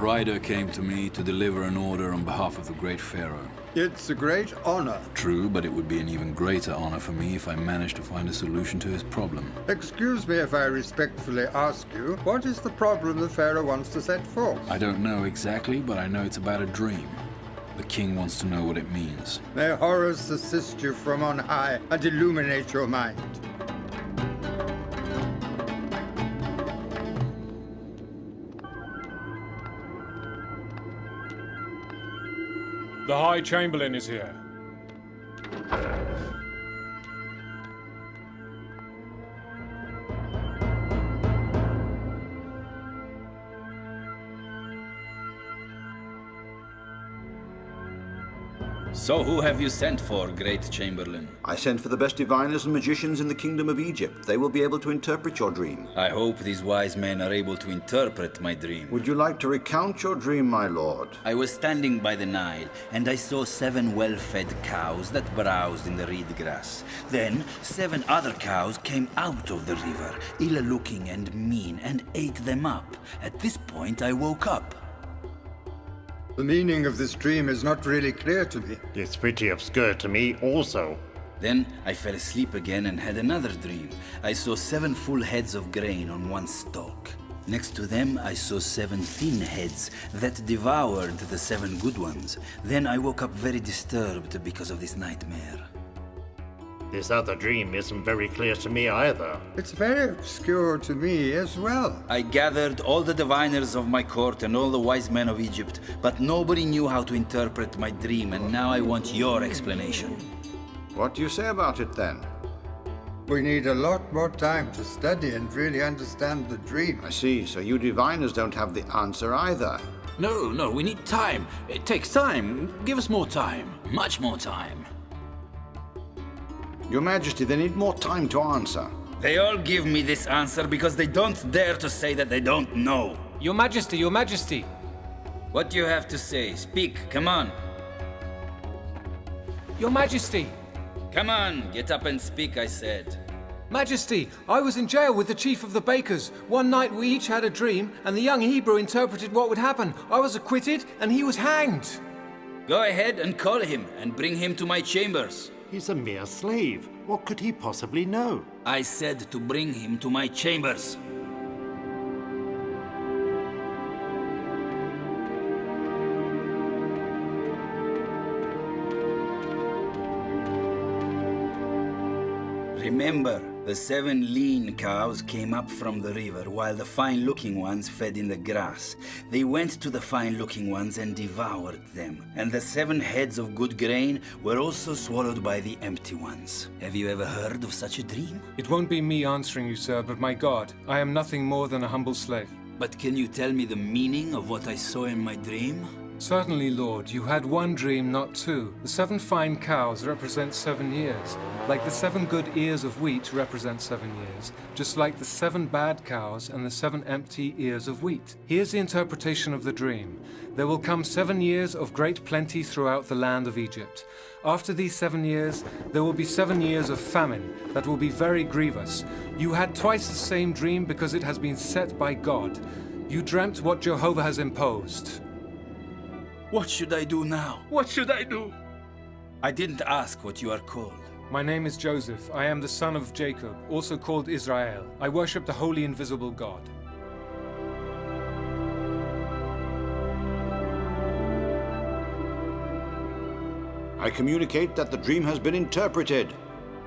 rider came to me to deliver an order on behalf of the great pharaoh. It's a great honor. True, but it would be an even greater honor for me if I managed to find a solution to his problem. Excuse me if I respectfully ask you, what is the problem the pharaoh wants to set forth? I don't know exactly, but I know it's about a dream. The king wants to know what it means. May Horus assist you from on high and illuminate your mind. The High Chamberlain is here. So who have you sent for, Great Chamberlain? I sent for the best diviners and magicians in the kingdom of Egypt. They will be able to interpret your dream. I hope these wise men are able to interpret my dream. Would you like to recount your dream, my lord? I was standing by the Nile, and I saw 7 well-fed cows that browsed in the reed grass. Then 7 other cows came out of the river, ill-looking and mean, and ate them up. At this point, I woke up. The meaning of this dream is not really clear to me. It's pretty obscure to me also. Then I fell asleep again and had another dream. I saw 7 full heads of grain on one stalk. Next to them, I saw 7 thin heads that devoured the 7 good ones. Then I woke up very disturbed because of this nightmare. This other dream isn't very clear to me either. It's very obscure to me as well. I gathered all the diviners of my court and all the wise men of Egypt, but nobody knew how to interpret my dream, and now I want your explanation. What do you say about it then? We need a lot more time to study and really understand the dream. I see, so you diviners don't have the answer either. No, we need time. It takes time. Give us more time. Much more time. Your Majesty, they need more time to answer. They all give me this answer because they don't dare to say that they don't know. Your Majesty, Your Majesty! What do you have to say? Speak, come on. Your Majesty! Come on, get up and speak, I said. Majesty, I was in jail with the chief of the bakers. One night we each had a dream, and the young Hebrew interpreted what would happen. I was acquitted, and he was hanged. Go ahead and call him, and bring him to my chambers. He's a mere slave. What could he possibly know? I said to bring him to my chambers. Remember, the 7 lean cows came up from the river, while the fine-looking ones fed in the grass. They went to the fine-looking ones and devoured them. And the 7 heads of good grain were also swallowed by the empty ones. Have you ever heard of such a dream? It won't be me answering you, sir, but my God, I am nothing more than a humble slave. But can you tell me the meaning of what I saw in my dream? Certainly, Lord, you had one dream, not 2. The 7 fine cows represent 7 years, like the 7 good ears of wheat represent 7 years, just like the 7 bad cows and the 7 empty ears of wheat. Here's the interpretation of the dream. There will come 7 years of great plenty throughout the land of Egypt. After these 7 years, there will be 7 years of famine that will be very grievous. You had twice the same dream because it has been set by God. You dreamt what Jehovah has imposed. What should I do now? What should I do? I didn't ask what you are called. My name is Joseph. I am the son of Jacob, also called Israel. I worship the holy invisible God. I communicate that the dream has been interpreted.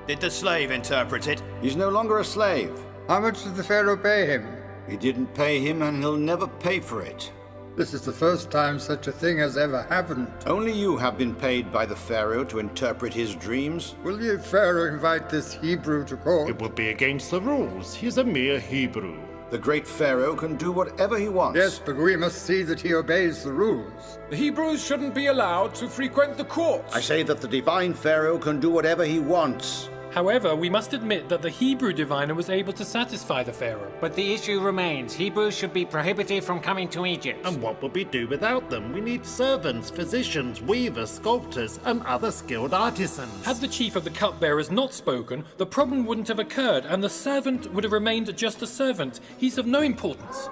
Did the slave interpret it? He's no longer a slave. How much did the pharaoh pay him? He didn't pay him, and he'll never pay for it. This is the first time such a thing has ever happened. Only you have been paid by the pharaoh to interpret his dreams. Will the pharaoh invite this Hebrew to court? It would be against the rules. He's a mere Hebrew. The great pharaoh can do whatever he wants. Yes, but we must see that he obeys the rules. The Hebrews shouldn't be allowed to frequent the courts. I say that the divine pharaoh can do whatever he wants. However, we must admit that the Hebrew diviner was able to satisfy the pharaoh. But the issue remains. Hebrews should be prohibited from coming to Egypt. And what would we do without them? We need servants, physicians, weavers, sculptors, and other skilled artisans. Had the chief of the cupbearers not spoken, the problem wouldn't have occurred, and the servant would have remained just a servant. He's of no importance.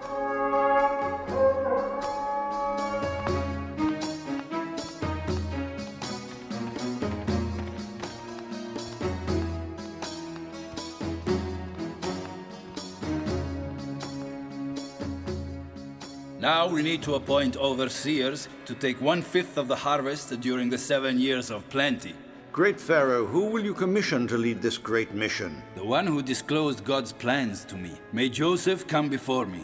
Now we need to appoint overseers to take 1/5 of the harvest during the 7 years of plenty. Great Pharaoh, who will you commission to lead this great mission? The one who disclosed God's plans to me. May Joseph come before me.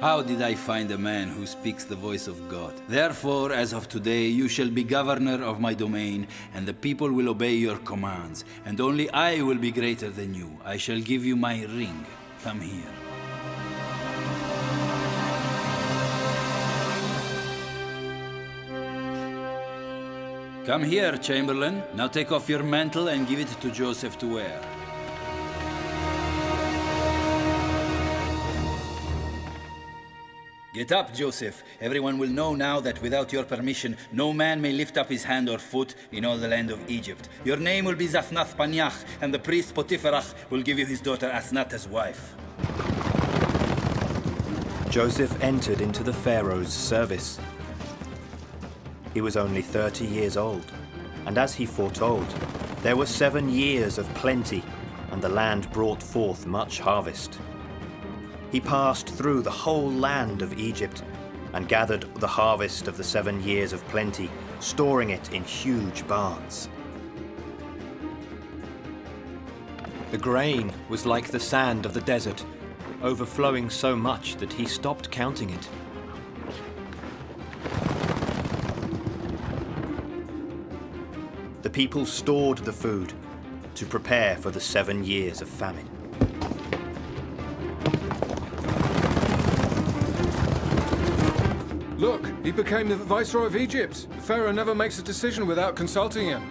How did I find a man who speaks the voice of God? Therefore, as of today, you shall be governor of my domain, and the people will obey your commands, and only I will be greater than you. I shall give you my ring. Come here. Come here, Chamberlain. Now take off your mantle and give it to Joseph to wear. Get up, Joseph. Everyone will know now that without your permission, no man may lift up his hand or foot in all the land of Egypt. Your name will be Zaphnath Paneach, and the priest Potipharach will give you his daughter Asnath as wife. Joseph entered into the Pharaoh's service. He was only 30 years old, and as he foretold, there were 7 years of plenty, and the land brought forth much harvest. He passed through the whole land of Egypt and gathered the harvest of the 7 years of plenty, storing it in huge barns. The grain was like the sand of the desert, overflowing so much that he stopped counting it. The people stored the food to prepare for the 7 years of famine. Look, he became the viceroy of Egypt. The Pharaoh never makes a decision without consulting him.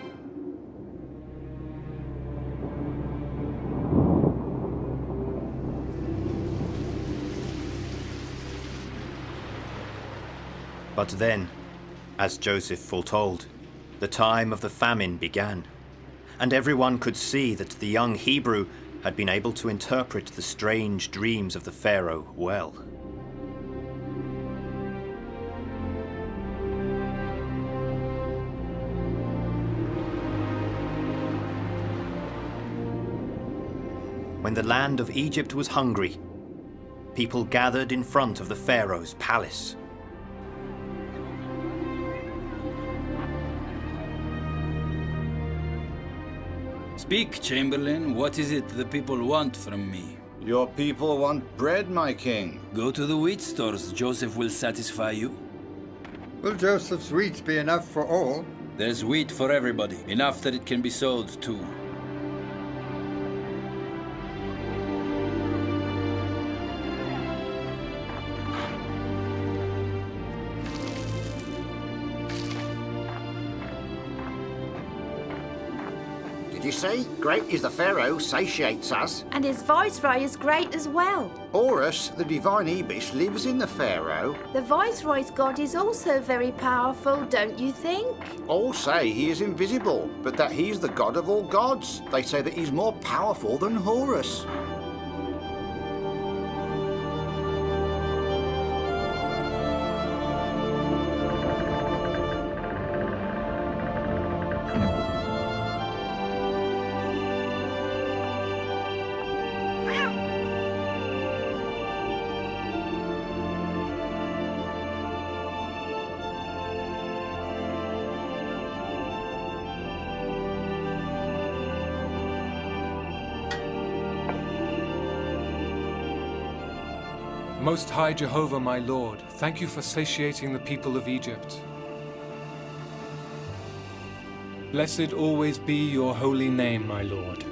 But then, as Joseph foretold, the time of the famine began, and everyone could see that the young Hebrew had been able to interpret the strange dreams of the Pharaoh well. When the land of Egypt was hungry, people gathered in front of the Pharaoh's palace. Speak, Chamberlain. What is it the people want from me? Your people want bread, my king. Go to the wheat stores. Joseph will satisfy you. Will Joseph's wheat be enough for all? There's wheat for everybody. Enough that it can be sold too. Did you see? Great is the Pharaoh, satiates us. And his viceroy is great as well. Horus, the divine Ibis, lives in the Pharaoh. The viceroy's god is also very powerful, don't you think? All say he is invisible, but that he's the god of all gods. They say that he's more powerful than Horus. Most High Jehovah, my Lord, thank you for satiating the people of Egypt. Blessed always be your holy name, my Lord.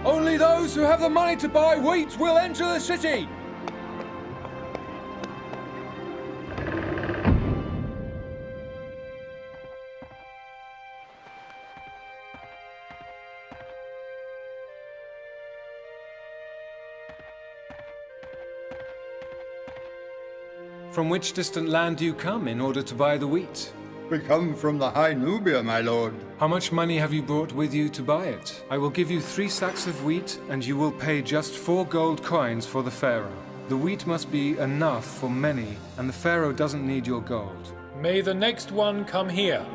Only those who have the money to buy wheat will enter the city! From which distant land do you come in order to buy the wheat? We come from the High Nubia, my lord. How much money have you brought with you to buy it? I will give you 3 sacks of wheat, and you will pay just 4 gold coins for the pharaoh. The wheat must be enough for many, and the pharaoh doesn't need your gold. May the next one come here.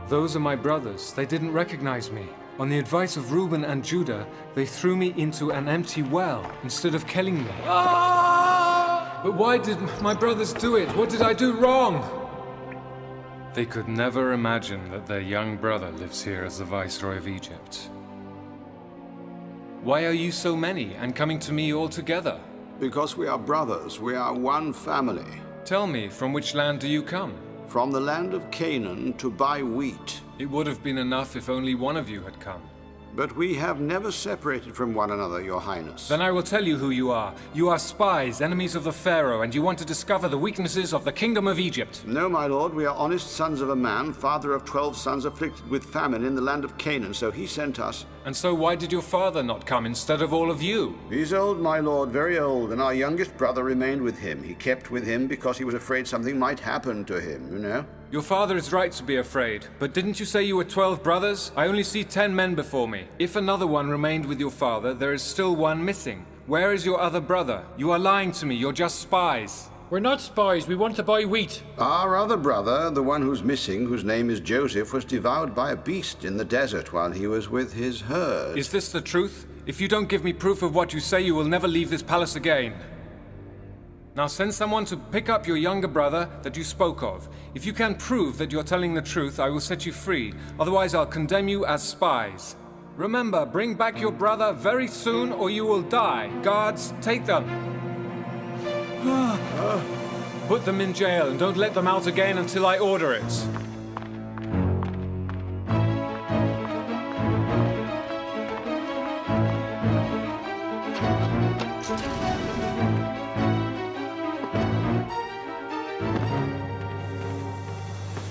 Those are my brothers. They didn't recognize me. On the advice of Reuben and Judah, they threw me into an empty well instead of killing me. But why did my brothers do it? What did I do wrong? They could never imagine that their young brother lives here as the Viceroy of Egypt. Why are you so many and coming to me all together? Because we are brothers. We are one family. Tell me, from which land do you come? From the land of Canaan to buy wheat. It would have been enough if only one of you had come. But we have never separated from one another, Your Highness. Then I will tell you who you are. You are spies, enemies of the Pharaoh, and you want to discover the weaknesses of the kingdom of Egypt. No, my lord, we are honest sons of a man, father of 12 sons afflicted with famine in the land of Canaan, so he sent us. And so why did your father not come instead of all of you? He's old, my lord, very old, and our youngest brother remained with him. He kept with him because he was afraid something might happen to him, you know? Your father is right to be afraid, but didn't you say you were 12 brothers? I only see 10 men before me. If another one remained with your father, there is still one missing. Where is your other brother? You are lying to me, you're just spies. We're not spies, we want to buy wheat. Our other brother, the one who's missing, whose name is Joseph, was devoured by a beast in the desert while he was with his herd. Is this the truth? If you don't give me proof of what you say, you will never leave this palace again. Now send someone to pick up your younger brother that you spoke of. If you can prove that you're telling the truth, I will set you free. Otherwise, I'll condemn you as spies. Remember, bring back your brother very soon or you will die. Guards, take them. Put them in jail and don't let them out again until I order it.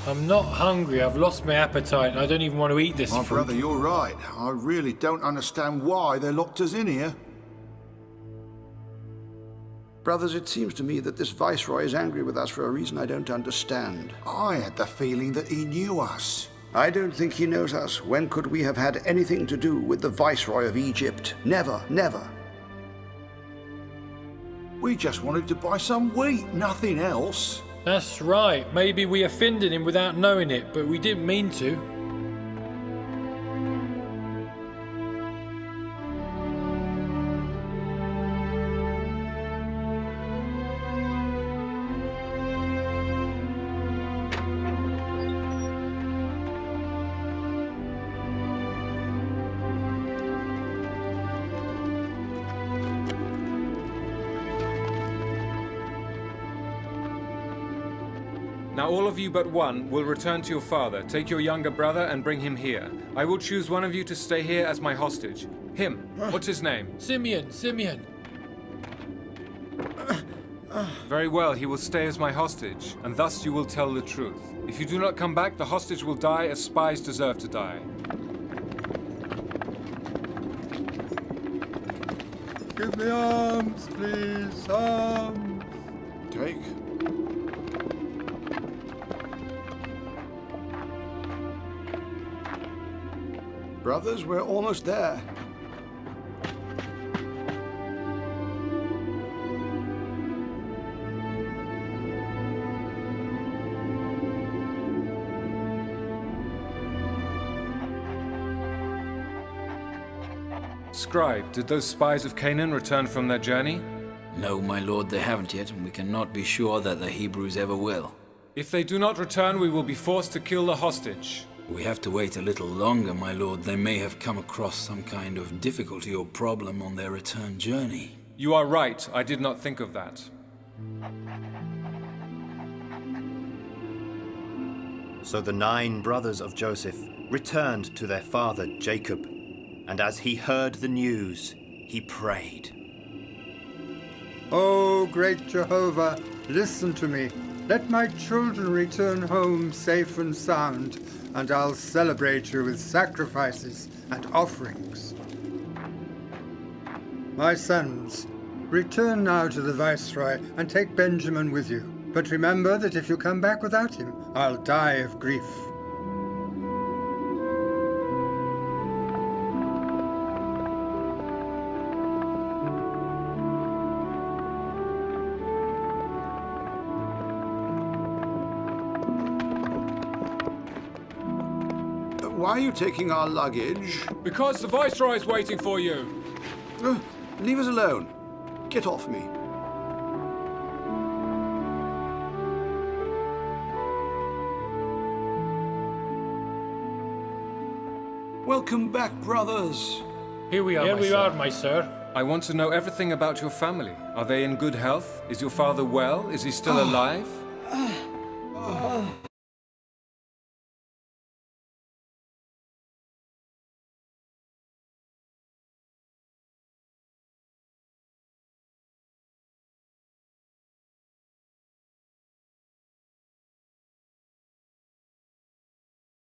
I'm not hungry, I've lost my appetite, and I don't even want to eat this My fruit. brother, you're right. I really don't understand why they locked us in here. Brothers, it seems to me that this viceroy is angry with us for a reason I don't understand. I had the feeling that he knew us. I don't think he knows us. When could we have had anything to do with the viceroy of Egypt? Never, never. We just wanted to buy some wheat, nothing else. That's right. Maybe we offended him without knowing it, but we didn't mean to. Now all of you but one will return to your father. Take your younger brother and bring him here. I will choose one of you to stay here as my hostage. Him. What's his name? Simeon. Very well, he will stay as my hostage, and thus you will tell the truth. If you do not come back, the hostage will die as spies deserve to die. Give me arms, please, arms. Take. Brothers, we're almost there. Scribe, did those spies of Canaan return from their journey? No, my lord, they haven't yet, and we cannot be sure that the Hebrews ever will. If they do not return, we will be forced to kill the hostage. We have to wait a little longer, my lord. They may have come across some kind of difficulty or problem on their return journey. You are right. I did not think of that. So the 9 brothers of Joseph returned to their father Jacob, and as he heard the news, he prayed. Oh, great Jehovah, listen to me. Let my children return home safe and sound, and I'll celebrate you with sacrifices and offerings. My sons, return now to the Viceroy and take Benjamin with you. But remember that if you come back without him, I'll die of grief. Why are you taking our luggage? Because the Viceroy's waiting for you. Leave us alone. Get off me. Welcome back, brothers. Here we are, my sir. I want to know everything about your family. Are they in good health? Is your father well? Is he still alive?